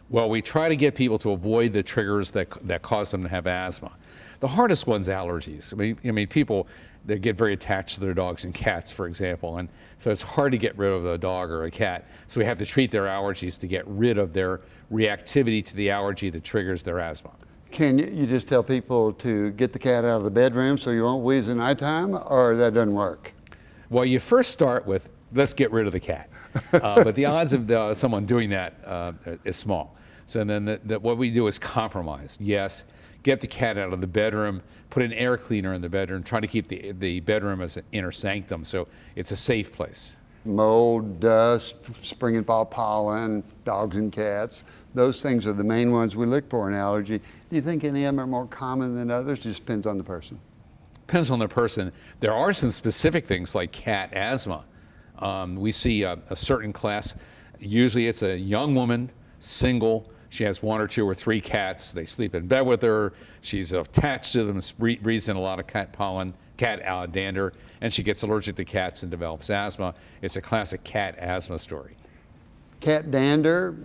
Well, we try to get people to avoid the triggers that cause them to have asthma. The hardest one's allergies. I mean, people, they get very attached to their dogs and cats, for example, and so it's hard to get rid of a dog or a cat. So we have to treat their allergies to get rid of their reactivity to the allergy that triggers their asthma. Can you just tell people to get the cat out of the bedroom so you won't wheeze at nighttime, or that doesn't work? Well, you first start with, let's get rid of the cat. But the odds of someone doing that is small. So then what we do is compromise. Yes, get the cat out of the bedroom, put an air cleaner in the bedroom, try to keep the bedroom as an inner sanctum so it's a safe place. Mold, dust, spring and fall pollen, dogs and cats, those things are the main ones we look for in allergy. Do you think any of them are more common than others? It just depends on the person. Depends on the person. There are some specific things like cat asthma. We see a certain class, usually it's a young woman, single. She has 1 or 2 or 3 cats. They sleep in bed with her. She's attached to them, breathes in a lot of cat pollen, cat dander, and she gets allergic to cats and develops asthma. It's a classic cat asthma story. Cat dander,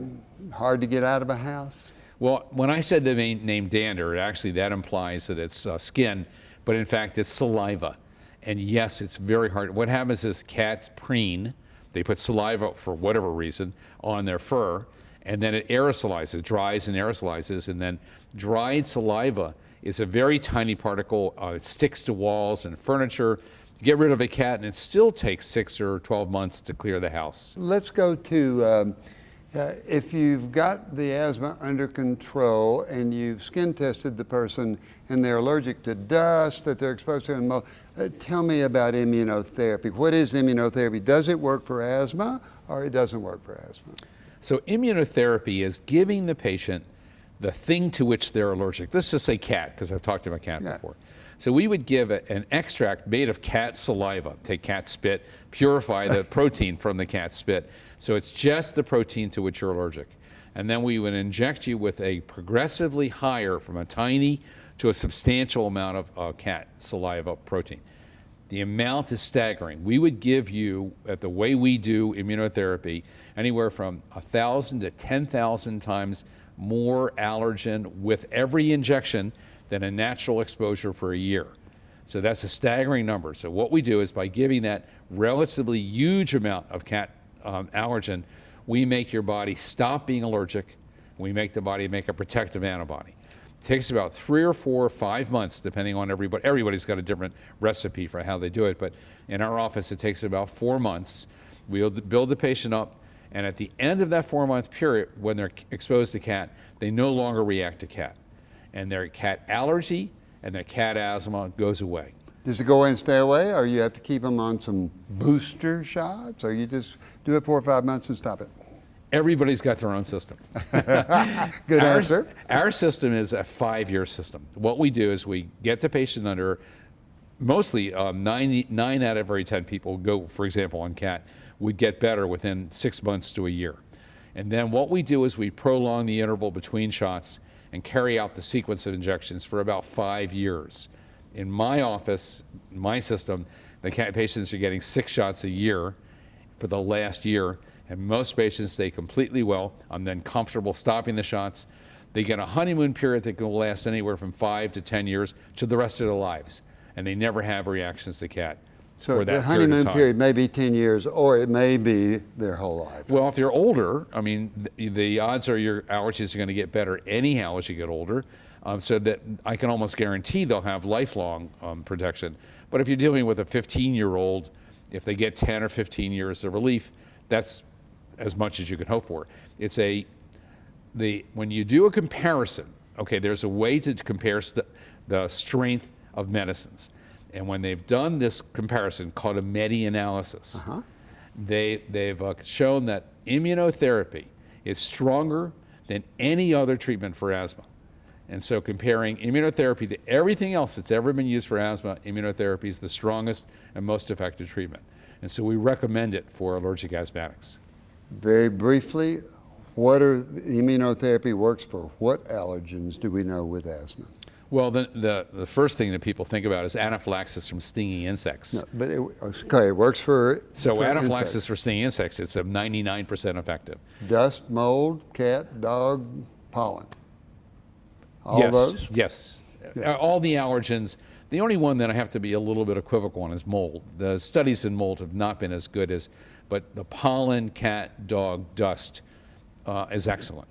hard to get out of a house? Well, when I said the name dander, actually that implies that it's skin, but in fact it's saliva. And yes, it's very hard. What happens is cats preen. They put saliva, for whatever reason, on their fur, and then it aerosolizes, dries and aerosolizes, and then dried saliva is a very tiny particle. It sticks to walls and furniture. Get rid of a cat, and it still takes 6 or 12 months to clear the house. Let's go to, if you've got the asthma under control and you've skin tested the person and they're allergic to dust that they're exposed to and mold, tell me about immunotherapy. What is immunotherapy? Does it work for asthma or it doesn't work for asthma? So immunotherapy is giving the patient the thing to which they're allergic. Let's just say cat, because I've talked about cat before. So we would give an extract made of cat saliva, take cat spit, purify the protein from the cat spit. So it's just the protein to which you're allergic. And then we would inject you with a progressively higher, from a tiny to a substantial amount of cat saliva protein. The amount is staggering. We would give you, at the way we do immunotherapy, anywhere from 1,000 to 10,000 times more allergen with every injection than a natural exposure for a year. So that's a staggering number. So what we do is, by giving that relatively huge amount of cat allergen, we make your body stop being allergic. We make the body make a protective antibody. It takes about 3 or 4 or 5 months, depending on everybody. Everybody's got a different recipe for how they do it, but in our office it takes about 4 months. We'll build the patient up, and at the end of that 4-month period, when they're exposed to cat, they no longer react to cat. And their cat allergy and their cat asthma goes away. Does it go away and stay away, or you have to keep them on some booster shots, or you just do it 4 or 5 months and stop it? Everybody's got their own system. Good answer. Our system is a 5-year system. What we do is we get the patient under, mostly 9 out of every 10 people go, for example, on cat, would get better within 6 months to a year. And then what we do is we prolong the interval between shots and carry out the sequence of injections for about 5 years. In my office, my system, the cat patients are getting 6 shots a year for the last year, and most patients stay completely well. I'm then comfortable stopping the shots. They get a honeymoon period that can last anywhere from 5 to 10 years to the rest of their lives, and they never have reactions to cat. So the honeymoon period may be 10 years, or it may be their whole life. Well, if you're older, I mean, the odds are your allergies are going to get better anyhow as you get older, so that I can almost guarantee they'll have lifelong protection. But if you're dealing with a 15-year-old, if they get 10 or 15 years of relief, that's as much as you can hope for. It's when you do a comparison, okay, there's a way to compare the strength of medicines. And when they've done this comparison called a meta-analysis, they've shown that immunotherapy is stronger than any other treatment for asthma. And so comparing immunotherapy to everything else that's ever been used for asthma, immunotherapy is the strongest and most effective treatment. And so we recommend it for allergic asthmatics. Very briefly, what immunotherapy works for what allergens do we know with asthma? Well, the first thing that people think about is anaphylaxis from stinging insects. No, but okay, it works for Anaphylaxis insects. for stinging insects, it's a 99% effective. Dust, mold, cat, dog, pollen. All Yes, those? yes. Yeah. All the allergens. The only one that I have to be a little bit equivocal on is mold. The studies in mold have not been as good as, but the pollen, cat, dog, dust is excellent.